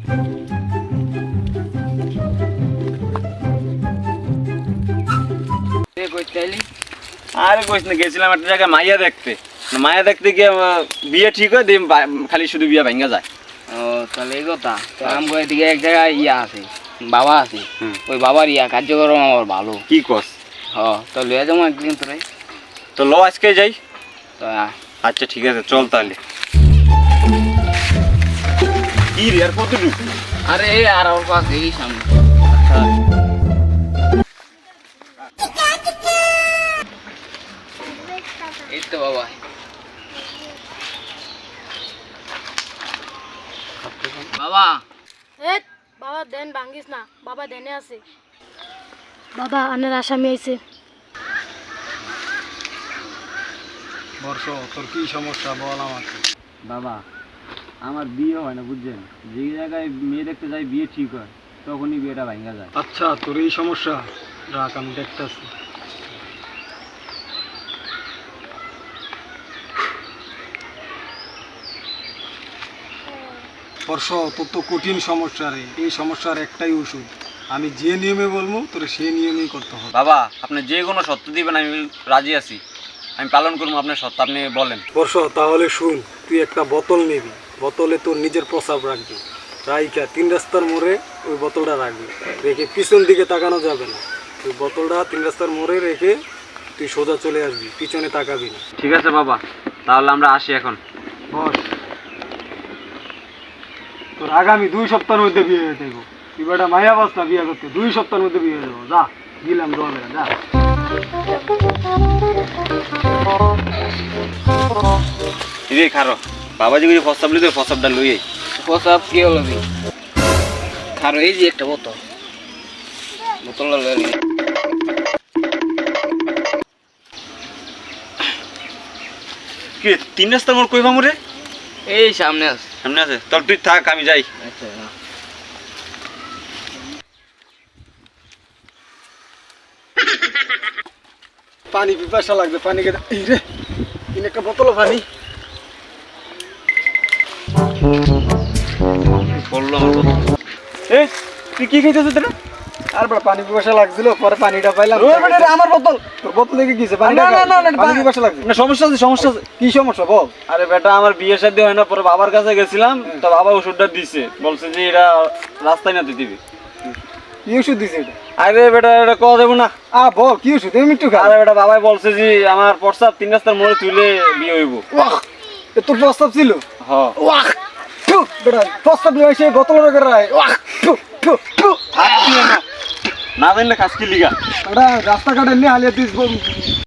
আরে কইস না, গেছিলাম একটা জায়গায় মাইয়া দেখতে। মাইয়া দেখতে গিয়ে বিয়ে ঠিক হয় দিয়ে খালি শুধু বিয়ে ভাঙ্গা যায়। ও তাহলে এই কথা। তো আমগো এদিকে এক জায়গায় ইয়া আছে, বাবা আছে। ওই বাবার ইয়া কার্যক্রম আমার ভালো। কি কস? হ, তো লয়ে যাবো একদিন তোরে। তো ল আজকে যাই। তো আচ্ছা ঠিক আছে, চল তাহলে। কি রে, আর কতটুকু? আরে আর ওর কাছে এই সামনে। এই তো বাবা। বাবা বাবা দেন ভাঙ্গিস না, বাবা দেনে আছে। বাবা আনের আসামি আইছে। বর্ষ, তোর কি সমস্যা বল আমাকে। বাবা, আমার বিয়ে হয় না বুঝছেন। যে জায়গায় মেয়ে দেখতে যাই বিয়ে ঠিক হয়, তখনই বিয়েটা ভাঙ্গা যায়। আচ্ছা, তোর এই সমস্যা, রাখ আমি দেখতেছি। বর্ষ, তোর তো কঠিন সমস্যা রে। এই সমস্যার একটাই ওষুধ, আমি যে নিয়মে বলবো তোর সেই নিয়মেই করতে হবে। বাবা, আপনি যে কোনো সত্য দিবেন, আমি রাজি আছি। আমি পালন করবো আপনার সত্য, আপনি বলেন। বর্ষ, তাহলে শুন, তুই একটা বোতল নিবি, বোতলে তোর নিজের প্রস্রাব রাখবি, রাইখা 3 রাস্তার মোড়ে ওই বোতলটা রাখবি, রেখে পিছন দিকে তাকানো যাবে না। ওই বোতলটা 3 রাস্তার মোড়ে রেখে তুই সোজা চলে আসবি, পিছনে তাকাবি না। ঠিক আছে বাবা, তাহলে আমরা আসি এখন। বস, তোর আগামী 2 সপ্তাহের মধ্যে বিয়ে হয়ে যাবো। তুই বেটা মায়া বাস না বিয়ে করতে, 2 সপ্তাহের মধ্যে বিয়ে হয়ে যাবো। যা দিলাম দোয়া, যা। রে খারো, বাবা যে প্রস্তাব লিতে প্রস্তাবটা লইয়ে। প্রসাব কি হলো? খারো, এই যে একটা বোতল, বোতলটা লয়ে নি। কি 3 রাস্তার মোড় কই পামু রে? এই সামনে আছে। সামনে আছে, তোর তুই থাক, আমি যাই। আচ্ছা পানি পিপাসা লাগবে, পানি খেতে। এই রে, কিনে একটা বোতল পানি। বললো আমার কথা। এই তুই কি খাইতেছিস রে? আর বড় পানি পিপাসা লাগছিল, পরে পানিটা পাইলাম। আমার বোতল, তোর বোতল দেখে কিছে পানি? না না না, পানি পিপাসা লাগছে না। সমস্যা আছে, সমস্যা আছে। কি সমস্যা বল? আরে বেটা, আমার বিয়ে শাদী হয় না, পরে বাবার কাছে গেছিলাম, তো বাবা ওষুধটা দিছে, বলছে যে এটা রাস্তায় না দিবি। কি ওষুধ দিছে এটা? আরে বেটা, এটা কওয়া যাবে না। বল কি ওষুধ, আমি একটু খা। আরে বেটা, বাবাই বলছে যে আমার প্রস্তাব 3 রাস্তার মোড়ে তুলে বিয়ে হইব। ওয়াহ, এ তোর প্রস্তাব ছিল? হ্যাঁ। ওয়াহ, থু, বেটা প্রস্তাব নিয়ে এসে বোতল রেখে রায়। ওয়াহ, থু থু থু। না জানলে কাজ কি লিগা? বেটা রাস্তাঘাটে নিয়ে হালিয়ে দিস।